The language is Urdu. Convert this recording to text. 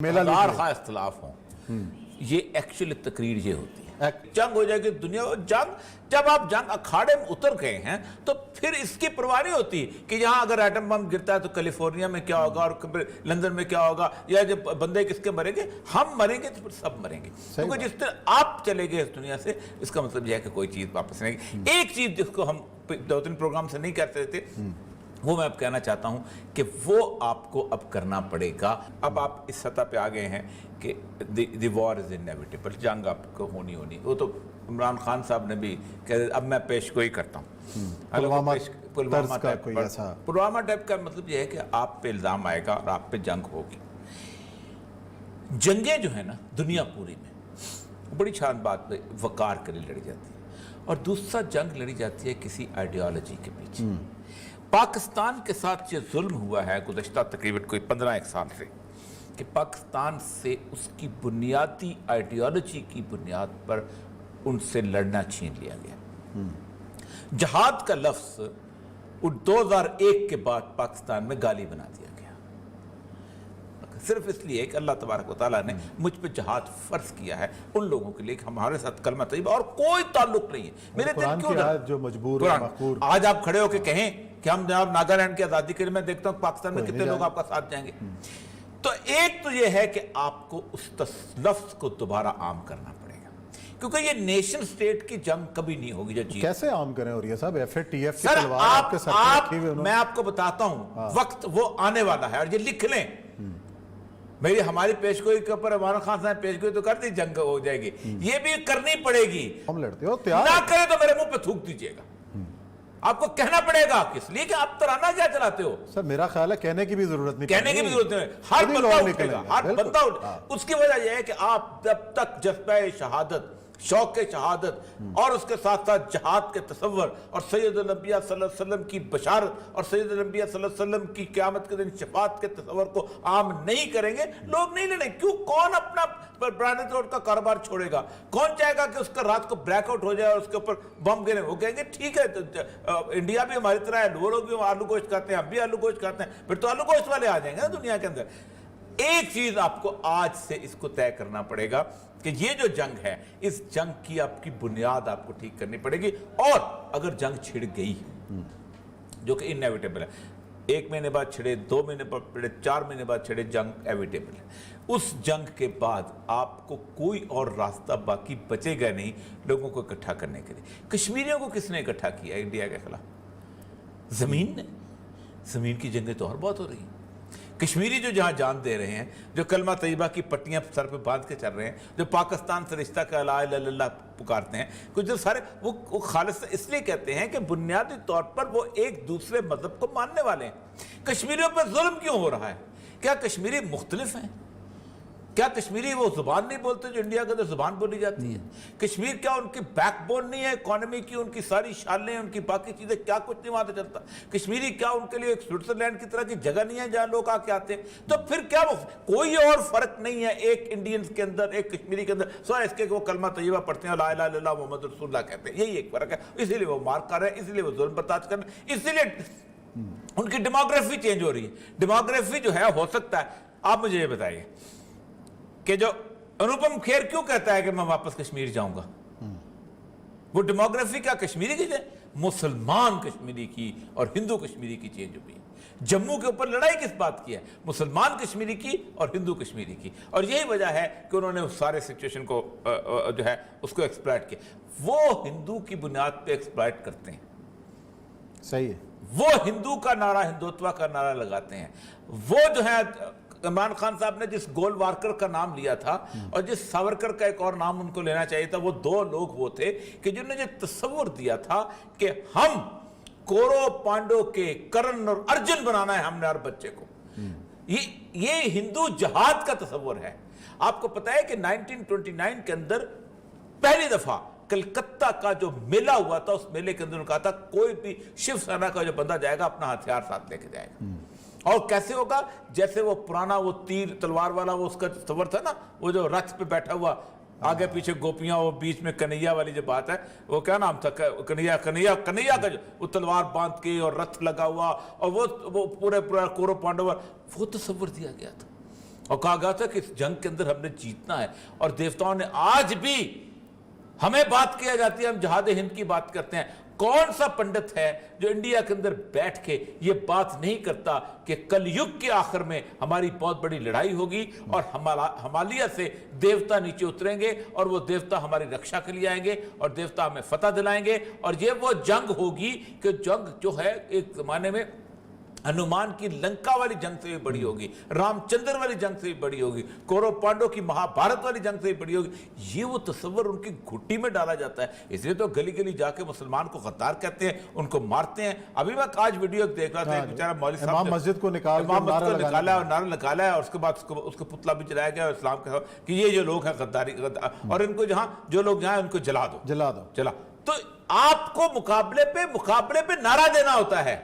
ہزار خواہ اختلاف ہوں، یہ ایکچولی تقریر یہ ہوتی ہے۔ جنگ ہو جائے گی دنیا، جنگ جب آپ جنگ اکھاڑے میں اتر گئے ہیں تو پھر اس کی پرواہ نہیں ہوتی کہ یہاں اگر ایٹم بم گرتا ہے تو کیلیفورنیا میں کیا ہوگا اور لندن میں کیا ہوگا، یا جب بندے کس کے مریں گے، ہم مریں گے تو پھر سب مریں گے، کیونکہ جس طرح آپ چلے گئے اس دنیا سے، اس کا مطلب یہ ہے کہ کوئی چیز واپس نہیں گی۔ ایک چیز جس کو ہم دو تین پروگرام سے نہیں کہتے تھے، وہ میں اب کہنا چاہتا ہوں کہ وہ آپ کو اب کرنا پڑے گا۔ اب آپ اس سطح پہ آ گئے ہیں کہ دی وار از انیویٹیبل، جنگ آپ کو ہونی۔ وہ تو عمران خان صاحب نے بھی کہہ اب میں پیش گوئی کرتا ہوں، پلوامہ ٹائپ کا مطلب یہ ہے کہ آپ پہ الزام آئے گا اور آپ پہ جنگ ہوگی۔ جنگیں جو ہیں نا دنیا پوری میں بڑی چھان بات پہ وقار کے لیے لڑی جاتی ہے، اور دوسرا جنگ لڑی جاتی ہے کسی آئیڈیالوجی کے پیچھے۔ پاکستان کے ساتھ یہ ظلم ہوا ہے گزشتہ تقریباً کوئی 15 سال سے، کہ پاکستان سے اس کی بنیادی آئیڈیالوجی کی بنیاد پر ان سے لڑنا چھین لیا گیا۔ جہاد کا لفظ 2001 کے بعد پاکستان میں گالی بنا دیا گیا، صرف اس لیے کہ اللہ تبارک و تعالیٰ نے مجھ پہ جہاد فرض کیا ہے ان لوگوں کے لیے کہ ہمارے ساتھ کلمہ طیبہ اور کوئی تعلق نہیں ہے۔ میرے دل کیوں آج آپ کھڑے ہو کے کہیں کہ ہم جناب ناگالینڈ کی آزادی کے لیے، میں دیکھتا ہوں پاکستان میں کتنے لوگ آپ کا ساتھ جائیں گے۔ تو ایک تو یہ ہے کہ آپ کو اس لفظ کو دوبارہ عام کرنا پڑے گا، کیونکہ یہ نیشن سٹیٹ کی جنگ کبھی نہیں ہوگی جو جیت۔ کیسے عام کریں اور یہ صاحب ایف اے ٹی ایف کی سر تلوار آپ کے سر پہ رکھی ہوئی؟ میں آپ کو بتاتا ہوں وقت وہ آنے والا ہے، اور یہ لکھ لیں۔ میری ہماری پیشگوئی کے اوپر عمران خان صاحب پیشگوئی تو کر دی، جنگ ہو جائے گی، یہ بھی کرنی پڑے گی۔ ہم لڑتے ہو تیار نہ کرے تو میرے منہ پہ تھوک دیجئے گا، آپ کو کہنا پڑے گا، کس لیے کہ آپ ترانہ کیا چلاتے ہو۔ سر میرا خیال ہے کہنے کی بھی ضرورت نہیں، کہنے کی بھی ضرورت نہیں، ہر بندہ اٹھے گا، ہر بندہ اٹھے۔ اس کی وجہ یہ ہے کہ آپ جب تک جذبہ شہادت، شوق شہادت اور اس کے ساتھ ساتھ جہاد کے تصور اور سید الانبیاء صلی اللہ علیہ وسلم کی بشارت اور سید الانبیاء صلی اللہ علیہ وسلم کی قیامت کے دن شفاعت کے تصور کو عام نہیں کریں گے، لوگ نہیں لڑیں۔ کیوں؟ کون اپنا برانڈ روڈ کا کاروبار چھوڑے گا؟ کون چاہے گا کہ اس کا رات کو بریک آؤٹ ہو جائے اور اس کے اوپر بم گرے؟ وہ کہیں گے ٹھیک ہے، انڈیا بھی ہماری طرح ہے، وہ لوگ بھی آلو گوشت کھاتے ہیں، ہم بھی آلو گوشت کھاتے ہیں، پھر تو آلو گوشت والے آ جائیں گے نا دنیا کے اندر۔ ایک چیز آپ کو آج سے اس کو طے کرنا پڑے گا کہ یہ جو جنگ ہے، اس جنگ کی آپ کی بنیاد آپ کو ٹھیک کرنی پڑے گی، اور اگر جنگ چھڑ گئی جو کہ انیویٹیبل ہے، 1 مہینے بعد چھڑے، 2 مہینے بعد چھڑے، 4 مہینے بعد چھڑے، جنگ ایویٹیبل ہے۔ اس جنگ کے بعد آپ کو کوئی اور راستہ باقی بچے گا نہیں لوگوں کو اکٹھا کرنے کے لیے۔ کشمیریوں کو کس نے اکٹھا کیا انڈیا کے خلاف؟ زمین نے۔ زمین کی جنگیں تو اور بہت ہو رہی ہیں۔ کشمیری جو جہاں جان دے رہے ہیں، جو کلمہ طیبہ کی پٹیاں سر پہ باندھ کے چل رہے ہیں، جو پاکستان سے رشتہ کا لا الہ الا اللہ پکارتے ہیں، کچھ جو سارے وہ خالص اس لیے کہتے ہیں کہ بنیادی طور پر وہ ایک دوسرے مذہب کو ماننے والے ہیں۔ کشمیریوں پر ظلم کیوں ہو رہا ہے؟ کیا کشمیری مختلف ہیں؟ کیا کشمیری وہ زبان نہیں بولتے جو انڈیا کے اندر زبان بولی جاتی ہے؟ کشمیر کیا ان کی بیک بون نہیں ہے اکانومی کی؟ ان کی ساری شالیں، ان کی باقی چیزیں، کیا کچھ نہیں وہاں سے چلتا؟ کشمیری کیا ان کے لیے ایک سوئٹزرلینڈ کی طرح کی جگہ نہیں ہے جہاں لوگ آ کے آتے ہیں؟ تو پھر کیا وہ کوئی اور فرق نہیں ہے ایک انڈینز کے اندر، ایک کشمیری کے اندر، سوائے اس کے کہ وہ کلمہ طیبہ پڑھتے ہیں، لا الہ الا اللہ محمد رسول اللہ کہتے ہیں، یہی ایک فرق ہے۔ اسی لیے وہ مار کر رہے ہیں، اسی لیے وہ ظلم برداشت کر رہے ہیں، اسی لیے ان کی ڈیموگرافی چینج ہو رہی ہے۔ ڈیموگرافی جو ہے ہو سکتا ہے، آپ مجھے یہ بتائیے کہ جو انوپم کھیر کیوں کہتا ہے کہ میں واپس کشمیر جاؤں گا؟ وہ ڈیموگرافی کیا کشمیری کی ہے؟ مسلمان کشمیری کی اور ہندو کشمیری کی چینج ہوئی ہے۔ جموں کے اوپر لڑائی کس بات کی ہے؟ مسلمان کشمیری کی اور ہندو کشمیری کی، اور یہی وجہ ہے کہ انہوں نے اس سارے سچویشن کو جو ہے اس کو ایکسپلائٹ کیا۔ وہ ہندو کی بنیاد پہ ایکسپلائٹ کرتے ہیں، صحیح ہے۔ وہ ہندو کا نعرہ، ہندوتوا کا نعرہ لگاتے ہیں۔ وہ جو ہے عمران خان صاحب نے جس گول وارکر کا نام لیا تھا اور جس ساورکر کا ایک اور نام ان کو لینا چاہیے تھا، وہ 2 لوگ وہ تھے کہ جنہوں نے یہ تصور دیا تھا کہ ہم کورو پانڈو کے کرن اور ارجن بنانا ہے ہم نے ہر بچے کو۔ یہ ہندو جہاد کا تصور ہے۔ آپ کو پتا ہے کہ 1929 کے اندر پہلی دفعہ کلکتہ کا جو میلہ ہوا تھا، اس میلے کے اندر کہا تھا کوئی بھی شیو سینا کا جو بندہ جائے گا اپنا ہتھیار ساتھ لے کے جائے گا۔ اور کیسے ہوگا؟ جیسے وہ پرانا وہ تیر تلوار والا وہ اس کا تصور تھا نا، وہ جو رتھ پہ بیٹھا ہوا، آگے پیچھے گوپیاں، وہ بیچ میں کنیا والی جو بات ہے، وہ کیا نام تھا؟ کنیا کا جو وہ تلوار باندھ کے اور رتھ لگا ہوا، اور وہ پورا کورو پانڈو، وہ تصور دیا گیا تھا۔ اور کہا گیا تھا کہ اس جنگ کے اندر ہم نے جیتنا ہے، اور دیوتاؤں نے آج بھی ہمیں بات کیا جاتی ہے، ہم جہاد ہند کی بات کرتے ہیں، کون سا پنڈت ہے جو انڈیا کے اندر بیٹھ کے یہ بات نہیں کرتا کہ کل یگ کے آخر میں ہماری بہت بڑی لڑائی ہوگی اور ہمالیہ سے دیوتا نیچے اتریں گے اور وہ دیوتا ہماری رکشا کے لیے آئیں گے اور دیوتا ہمیں فتح دلائیں گے، اور یہ وہ جنگ ہوگی کہ جنگ جو ہے ایک زمانے میں ہنومان کی لنکا والی جنگ سے بھی بڑی ہوگی، رام چندر والی جنگ سے بھی بڑی ہوگی، کورو پانڈو کی مہا بھارت والی جنگ سے بھی بڑی ہوگی۔ یہ وہ تصور ان کی گھٹی میں ڈالا جاتا ہے، اس لیے تو گلی گلی جا کے مسلمان کو غدار کہتے ہیں، ان کو مارتے ہیں۔ ابھی میں آج ویڈیو دیکھ رہا تھا، ایک بیچارہ مولوی صاحب امام مسجد کو نکال کے نکالا اور نعرہ نکالا ہے، اور اس کے بعد اس کو پتلا بھی جلایا گیا اسلام کے کہ یہ جو لوگ ہیں غداری، اور ان کو جہاں جو لوگ جہاں ان کو جلا دو۔ جلا دو۔ چلا تو آپ کو مقابلے پہ نعرہ دینا ہوتا ہے،